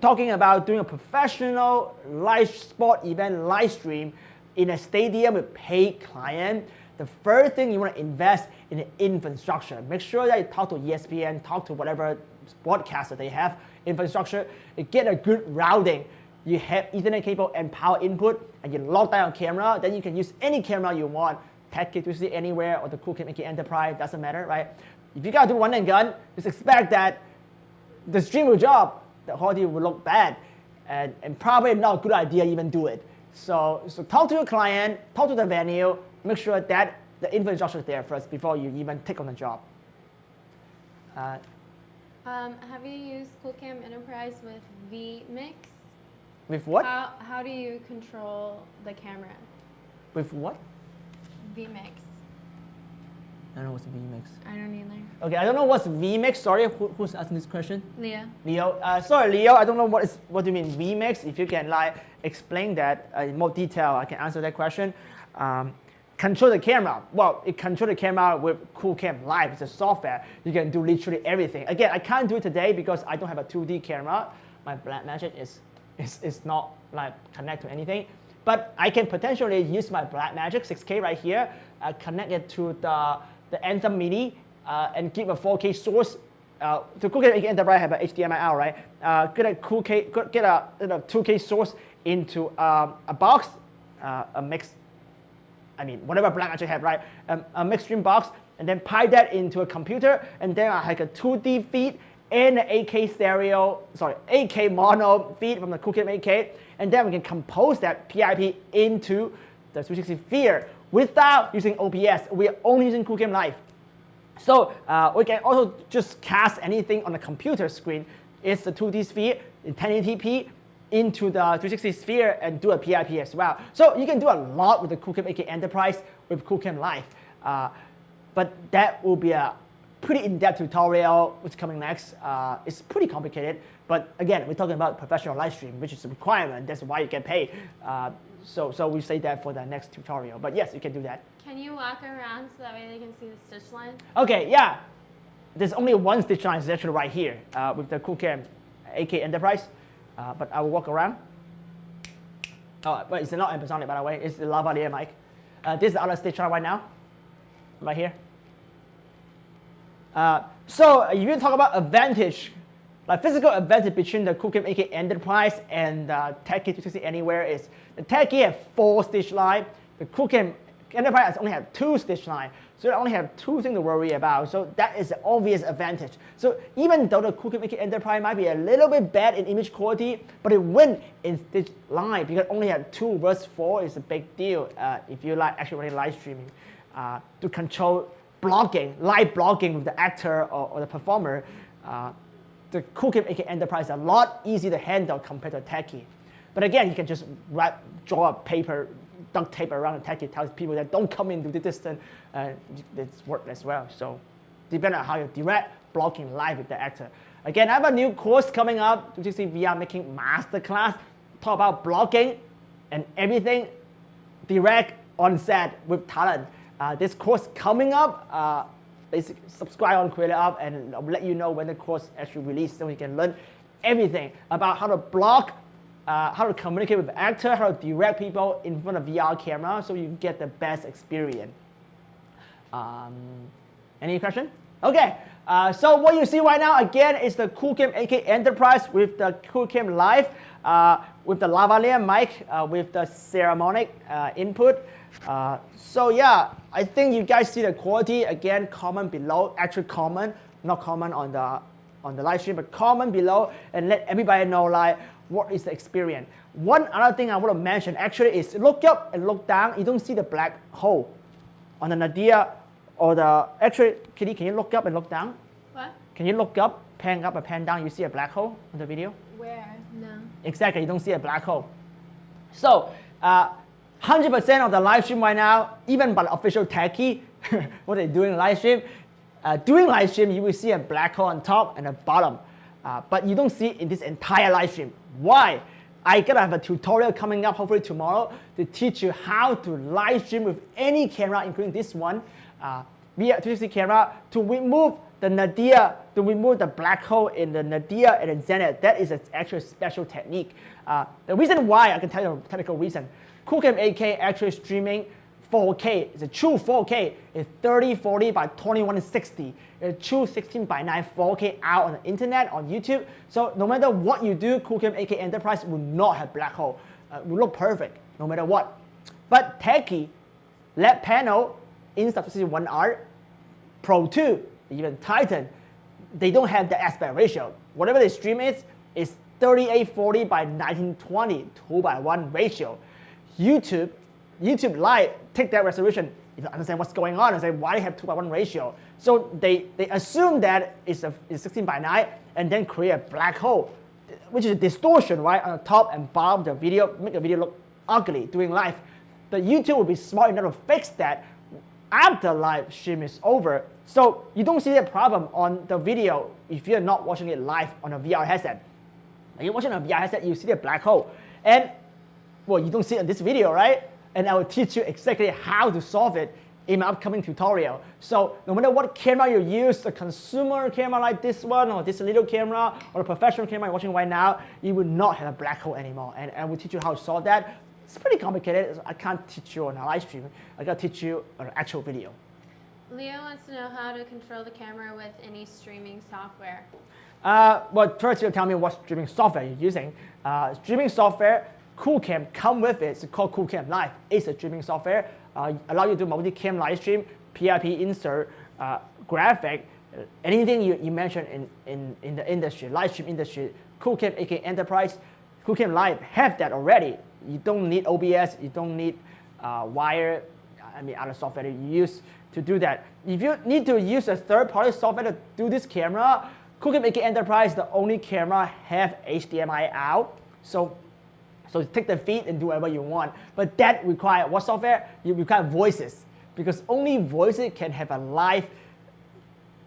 talking about doing a professional live sport event live stream in a stadium with paid client, the first thing you want to invest in the infrastructure. Make sure that you talk to ESPN, talk to whatever broadcaster they have, infrastructure. You get a good routing. You have Ethernet cable and power input, and you lock down your camera. Then you can use any camera you want. Teche, 360Anywhere, or the Qoocam FK Enterprise, doesn't matter, right? If you gotta do one and gun, just expect that the stream will drop, the quality will look bad, and probably not a good idea even do it. So talk to your client, talk to the venue, make sure that the infrastructure is there first before you even take on the job. Have you used Qoocam Enterprise with vMix? With what? How do you control the camera? With what? vMix. I don't know what's vMix. I don't either. Okay, I don't know what's vMix. Sorry, who's asking this question? Leo. Leo. Sorry, Leo. I don't know what do you mean vMix. If you can explain that in more detail, I can answer that question. Control the camera. Well, it control the camera with Qoocam Live. It's a software. You can do literally everything. Again, I can't do it today because I don't have a 2D camera. My Blackmagic is not connect to anything. But I can potentially use my Blackmagic 6K right here, connect it to the Anthem Mini, and give a 4K source. The Qoocam FK Enterprise have an HDMI out, right? Get a 2K source into a box, a mix. I mean, whatever Blackmagic have, right? A mixed stream box, and then pipe that into a computer, and then I have a 2D feed and an 8K mono feed from the Qoocam 8K, and then we can compose that PIP into the 360 without using OBS. We are only using Qoocam Live. So we can also just cast anything on the computer screen. It's the 2D sphere in 1080p into the 360 sphere and do a PIP as well. So you can do a lot with the Qoocam FK Enterprise with Qoocam Live. But that will be a pretty in-depth tutorial which is coming next. It's pretty complicated, but again, we're talking about professional live stream, which is a requirement. That's why you get paid. So we say that for the next tutorial. But yes, you can do that. Can you walk around so that way they can see the stitch line? Okay, yeah. There's only one stitch line, it's actually right here with the Qoocam FK Enterprise. But I will walk around. Oh, but it's not Ambisonics, by the way. It's the lavalier mic. This is the other stitch line right now, right here. So if you talk about advantage, physical advantage between the Qoocam FK Enterprise and the Teche 360Anywhere is the Teche have 4 stitch line. The Qoocam Enterprise only have 2 stitch line. So you only have 2 things to worry about. So that is an obvious advantage. So even though the Qoocam FK Enterprise might be a little bit bad in image quality, but it wins in stitch line because only have 2 versus 4 is a big deal if you actually running live streaming to control blocking, live blocking with the actor or the performer. The Qoocam FK Enterprise is a lot easier to handle compared to Teche. But again, you can just draw a paper, duct tape around the Teche, tells people that don't come into the distance. It's work as well. So depending on how you direct blocking live with the actor. Again, I have a new course coming up, 360 VR making masterclass, talk about blocking and everything direct on set with talent. This course coming up, basically subscribe on Creator Up and I'll let you know when the course actually released so you can learn everything about how to block, how to communicate with the actor, how to direct people in front of VR camera so you get the best experience. Any question? Okay. So what you see right now again is the Qoocam 8K Enterprise with the Qoocam Live, with the lavalier mic, with the ceramic input. So yeah, I think you guys see the quality. Again, comment below. Actually, comment, not comment on the live stream, but comment below and let everybody know like what is the experience. One other thing I want to mention actually is look up and look down. You don't see the black hole on the Nadir or the actually. Kitty, can you look up and look down? What? Can you look up and pan down? You see a black hole on the video? Where? No. Exactly, you don't see a black hole. So 100% of the live stream right now, even by the official Teche, what they're doing live stream, during live stream you will see a black hole on top and the bottom, but you don't see it in this entire live stream. Why? I gotta have a tutorial coming up hopefully tomorrow to teach you how to live stream with any camera, including this one, VR 360 camera, to remove the Nadir, to remove the black hole in the Nadir and the Zenith. That is an actual special technique. The reason why, I can tell you the technical reason. Qoocam 8K actually streaming 4K. It's a true 4K. It's 3040 by 2160. It's true 16 by 9 4K out on the internet, on YouTube. So no matter what you do, Qoocam 8K Enterprise will not have black hole. Will look perfect no matter what. But Teche, LED panel, Insta360 1R, Pro 2, even Titan, they don't have the aspect ratio. Whatever they stream is 3840 by 1920, 2:1 ratio. YouTube Live take that resolution. You don't understand what's going on and say why they have 2:1 ratio. So they assume that it's 16 by 9 and then create a black hole, which is a distortion right on the top and bottom of the video, make the video look ugly doing live. But YouTube will be smart enough to fix that after live stream is over. So you don't see that problem on the video if you're not watching it live on a VR headset. When you're watching a VR headset, you see the black hole. And well, you don't see it in this video, right? And I will teach you exactly how to solve it in my upcoming tutorial. So no matter what camera you use, a consumer camera like this one, or this little camera, or a professional camera you're watching right now, you will not have a black hole anymore. And I will teach you how to solve that. It's pretty complicated. I can't teach you on a live stream. I gotta teach you on an actual video. Leo wants to know how to control the camera with any streaming software. Well, first you'll tell me what streaming software you're using. Streaming software, Qoocam come with it. It's called Qoocam Live. It's a streaming software. Allow you to do multi-cam live stream, PIP insert, graphic, anything you mentioned in the industry, live stream industry. Qoocam 8K Enterprise, Qoocam Live have that already. You don't need OBS. You don't need wire. I mean, other software that you use to do that. If you need to use a third-party software to do this camera, Qoocam 8K Enterprise, the only camera have HDMI out. So take the feed and do whatever you want. But that require what software? You require voices, because only voices can have a live.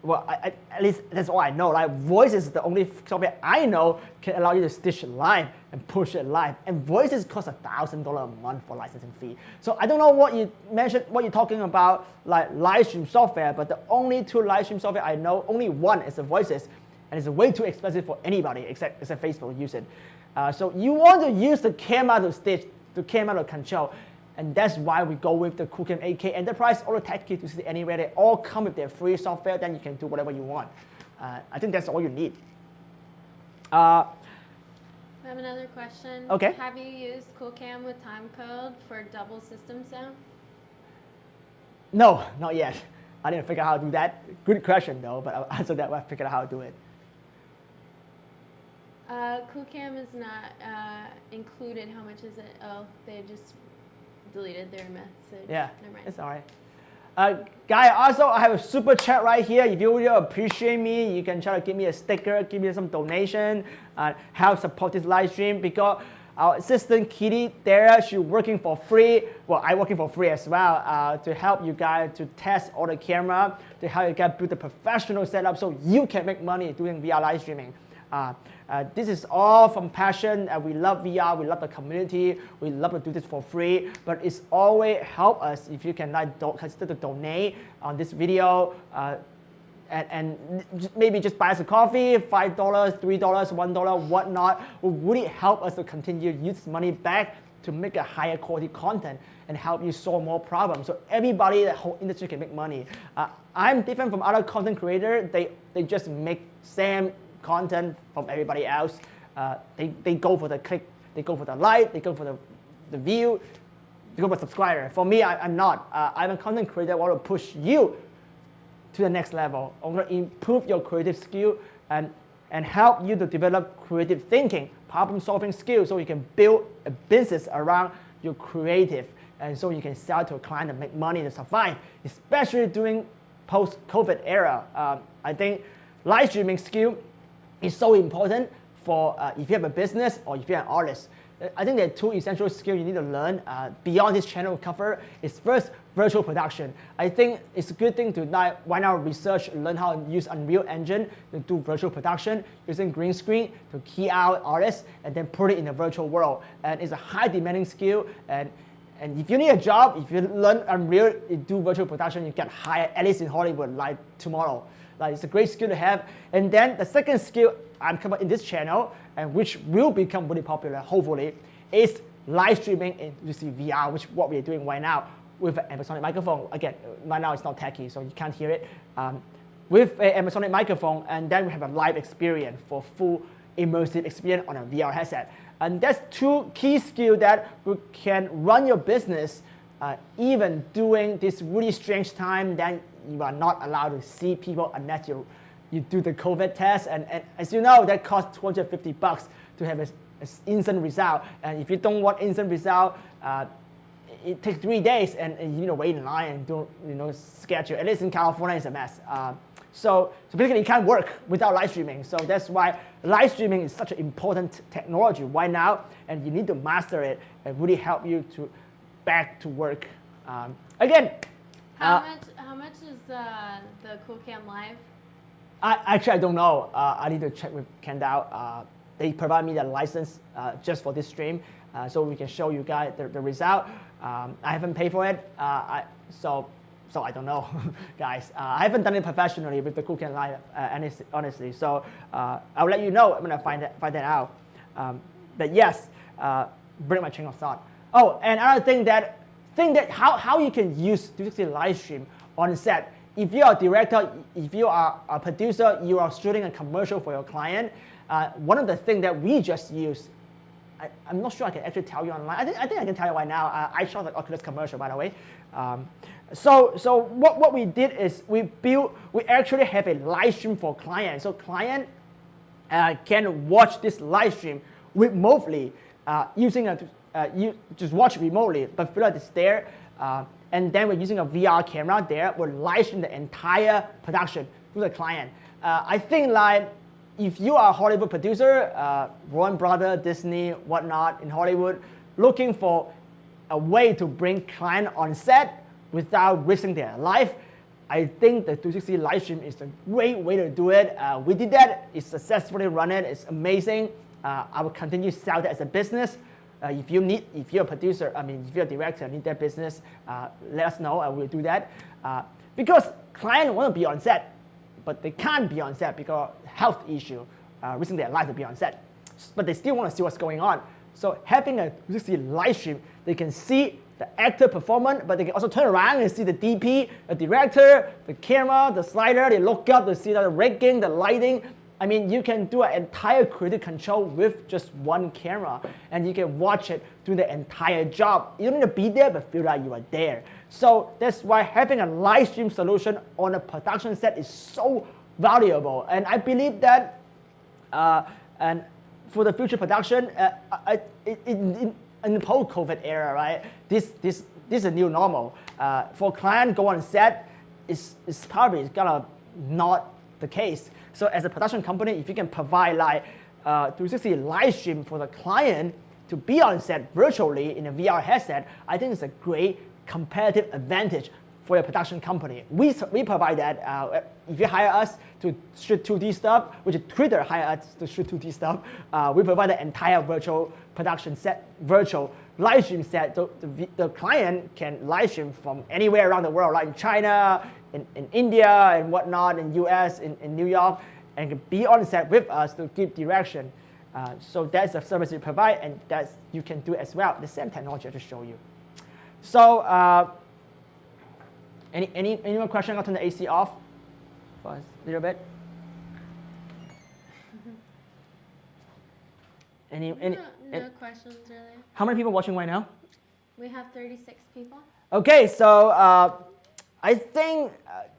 Well, at least that's all I know. Like voices is the only software I know can allow you to stitch live and push it live. And voices cost $1,000 a month for licensing fee. So I don't know what you mentioned, what you're talking about, like live stream software. But the only two live stream software I know, only one is the voices, and it's way too expensive for anybody except Facebook to use it. So you want to use the camera to stitch, the camera to control. And that's why we go with the Qoocam 8K Enterprise or the Teche 360Anywhere. They all come with their free software, then you can do whatever you want. I think that's all you need. I have another question. Okay. Have you used Qoocam with timecode for double system sound? No, not yet. I didn't figure out how to do that. Good question though, but I'll answer that when I figure out how to do it. Qoocam is not included. How much is it? Oh, they just deleted their message. Yeah, never mind. it's all right. Guy, also I have a super chat right here. If you really appreciate me, you can try to give me a sticker, give me some donation, help support this live stream, because our assistant Kitty there, she's working for free. Well, I'm working for free as well to help you guys to test all the camera, to help you guys build a professional setup so you can make money doing VR live streaming. This is all from passion. We love VR, we love the community, we love to do this for free, but it's always help us if you can consider to donate on this video and maybe just buy us a coffee, $5, $3, $1, whatnot, will really help us to continue to use money back to make a higher quality content and help you solve more problems. So everybody, the whole industry can make money. I'm different from other content creators. They just make same content from everybody else. They go for the click, they go for the like, they go for the view, they go for subscriber. For me, I'm not. I'm a content creator that want to push you to the next level. I want to improve your creative skill and help you to develop creative thinking, problem solving skills, so you can build a business around your creative, and so you can sell to a client and make money to survive, especially during post-COVID era. I think live streaming skill is so important for if you have a business or if you're an artist. I think there are two essential skills you need to learn beyond this channel cover. Is first, virtual production. I think it's a good thing to right now research and learn how to use Unreal Engine to do virtual production using green screen to key out artists and then put it in a virtual world. And it's a high demanding skill. And if you need a job, if you learn Unreal, you do virtual production, you get hired at least in Hollywood like tomorrow. Like, it's a great skill to have. And then the second skill I'm covering in this channel, and which will become really popular, hopefully, is live streaming in VR, which is what we're doing right now with an Ambisonics microphone. Again, right now it's not techy, so you can't hear it. With an Ambisonics microphone, and then we have a live experience for full immersive experience on a VR headset. And that's two key skills that you can run your business even during this really strange time that you are not allowed to see people unless you do the COVID test. And as you know, that costs $250 to have an instant result. And if you don't want instant result, it takes 3 days, and you need to wait in line and do schedule. At least in California, it's a mess. So basically, it can't work without live streaming. So that's why live streaming is such an important technology right now, and you need to master it and really help you to back to work. Again, how much is the Qoocam Live? Actually, I don't know. I need to check with Kandao. They provide me the license just for this stream, so we can show you guys the result. I haven't paid for it, so I don't know, guys. I haven't done it professionally with the Qoocam Live, honestly. So I'll let you know when I find that out. But yes, bring my chain of thought. Oh, and another thing that how you can use 360 live stream on set. If you are a director, if you are a producer, you are shooting a commercial for your client. One of the things that we just used, I'm not sure I can actually tell you online. I think I can tell you right now. I shot the Oculus commercial, by the way. So what we did is we actually have a live stream for clients. So client can watch this live stream remotely using you just watch remotely, but feel like it's there. And then we're using a VR camera there. We're live streaming the entire production to the client. I think like if you are a Hollywood producer, Warner Brothers, Disney, whatnot in Hollywood, looking for a way to bring client on set without risking their life, I think the 360 live stream is a great way to do it. We did that. It's successfully run it. It's amazing. I will continue to sell that as a business. If you're a producer, if you're a director, need that business, let us know. I will do that. Because clients want to be on set, but they can't be on set because of health issue, risking their life to be on set. But they still want to see what's going on. So having a 360 live stream, they can see the actor performance, but they can also turn around and see the DP, the director, the camera, the slider. They look up to see the rigging, the lighting. You can do an entire creative control with just one camera, and you can watch it do the entire job. You don't need to be there, but feel like you are there. So that's why having a live stream solution on a production set is so valuable. And I believe that, and for the future production, in the post-COVID era, right? This is a new normal. For client go on set, it's probably gonna not the case. So as a production company, if you can provide like 360 live stream for the client to be on set virtually in a VR headset, I think it's a great competitive advantage for your production company. We provide that. If you hire us to shoot 2D stuff, which Twitter hire us to shoot 2D stuff, we provide the entire virtual production set, virtual live stream set. So the client can live stream from anywhere around the world, like in China, in India and whatnot, in US, in New York, and can be on set with us to give direction. So that's the service we provide, and that's you can do as well. The same technology I just showed you. So any more question? I'll turn the AC off for a little bit. No questions really. How many people watching right now? We have 36 people. Okay, so I think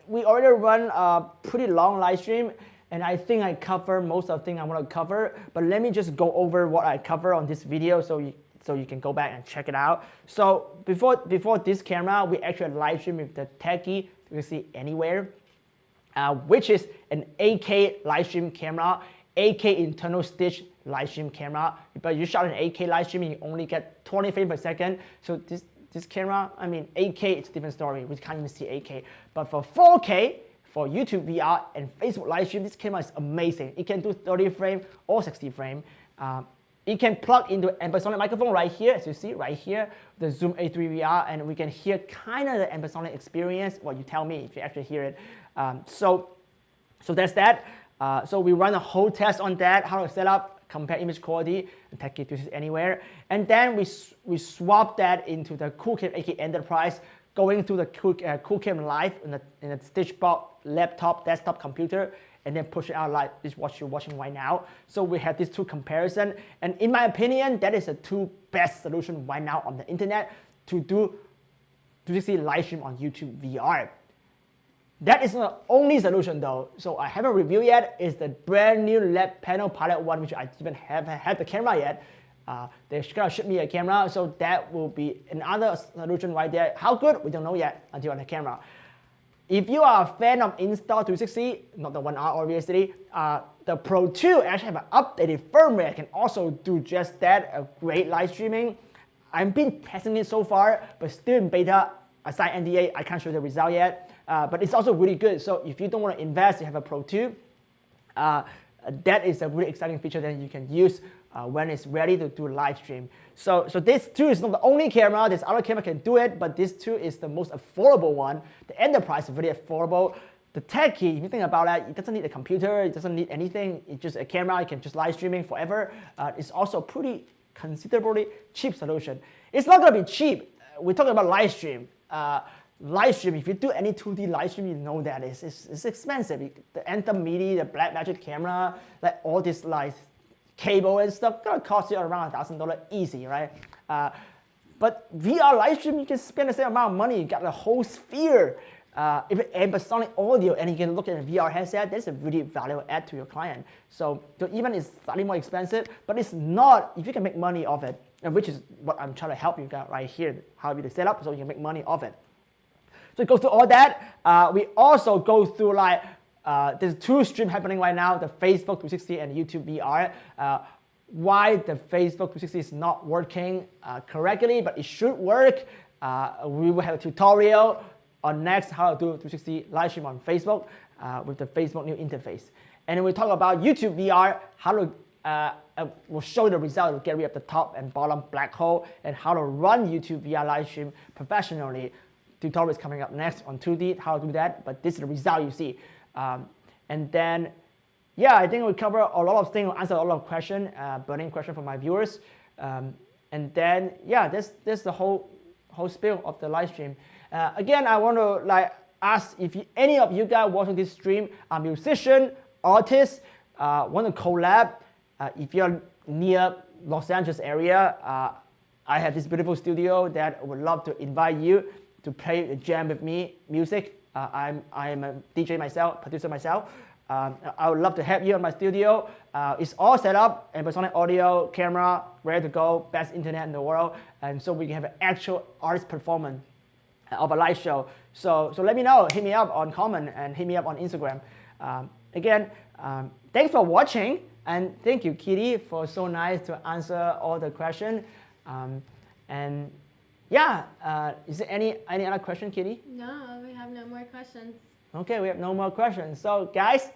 we already run a pretty long live stream, and I think I cover most of the things I want to cover. But let me just go over what I cover on this video so you can go back and check it out. So before this camera, we actually live stream with the Teche 360Anywhere, which is an 8K live stream camera, 8K internal stitch live stream camera. But you shot an 8K live stream, you only get 20 frames per second. So this camera, I mean 8K, it's a different story. We can't even see 8K. But for 4K, for YouTube VR and Facebook live stream, this camera is amazing. It can do 30 frame or 60 frame. It can plug into Ambisonics microphone right here, as you see right here, the Zoom H3VR, and we can hear kind of the Ambisonics experience. Well, you tell me if you actually hear it. So that's that. So we run a whole test on that, how to set up, compare image quality, and Teche 360Anywhere. And then we swap that into the Qoocam 8K Enterprise, going through the Qoocam Live in a Stitchbox laptop, desktop computer, and then push it out like this what you're watching right now. So we have these two comparison, and in my opinion, that is the two best solution right now on the internet to do 360 live stream on YouTube VR. That is not the only solution though. So I haven't reviewed yet. It's the brand new Lab Panel Pilot 1, which I even haven't had the camera yet. They're gonna ship me a camera, so that will be another solution right there. How good? We don't know yet until on the camera. If you are a fan of Insta360, not the 1R obviously, the Pro 2 actually have an updated firmware. Can also do just that, a great live streaming. I've been testing it so far, but still in beta. Aside NDA, I can't show the result yet. But it's also really good. So if you don't want to invest, you have a Pro 2. That is a really exciting feature that you can use when it's ready to do a live stream. So this too is not the only camera. This other camera can do it, but this too is the most affordable one. The Enterprise is really affordable. The Teche, if you think about that, it doesn't need a computer, it doesn't need anything. It's just a camera. You can just live streaming forever. It's also pretty considerably cheap solution. It's not going to be cheap. We're talking about live stream. Live stream, if you do any 2D live stream, you know that it's expensive. The Anthem MIDI, the Blackmagic camera, like all this like cable and stuff, gonna cost you around $1,000 easy, right? But VR live stream, you can spend the same amount of money. You got the whole sphere. If it's Ambisonics audio and you can look at a VR headset, that's a really valuable add to your client. So even it's slightly more expensive, but it's not, if you can make money off it, and which is what I'm trying to help you guys right here, help you to set up so you can make money off it. So it goes through all that. We also go through like, there's two streams happening right now, the Facebook 360 and YouTube VR. Why the Facebook 360 is not working correctly, but it should work. We will have a tutorial on next how to do 360 live stream on Facebook with the Facebook new interface. And then we talk about YouTube VR, how to, we'll show the result to get rid of the top and bottom black hole and how to run YouTube VR live stream professionally. Tutorial is coming up next on 2D, how to do that, but this is the result you see. And then, yeah, I think we cover a lot of things, answer a lot of questions, burning questions from my viewers. And then, yeah, that's the whole spiel of the live stream. Again, I want to like ask if any of you guys watching this stream are musician, artists, want to collab. If you're near Los Angeles area, I have this beautiful studio that I would love to invite you to play a jam with me, music. I'm a DJ myself, producer myself. I would love to have you in my studio. It's all set up, Ambisonics audio, camera, ready to go, best internet in the world. And so we can have an actual artist performance of a live show. So let me know, hit me up on comment and hit me up on Instagram. Again, thanks for watching. And thank you, Kitty, for so nice to answer all the questions. And yeah, is there any other question, Kitty? No, we have no more questions. Okay, we have no more questions. So guys,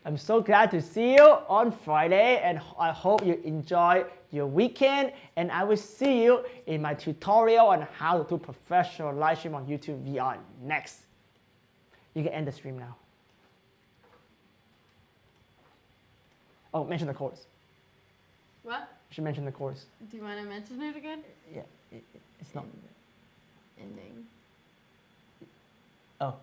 I'm so glad to see you on Friday, and I hope you enjoy your weekend, and I will see you in my tutorial on how to do professional live stream on YouTube VR next. You can end the stream now. Oh, mention the course. What? You should mention the course. Do you want to mention it again? Yeah, it's not. Ending. Oh,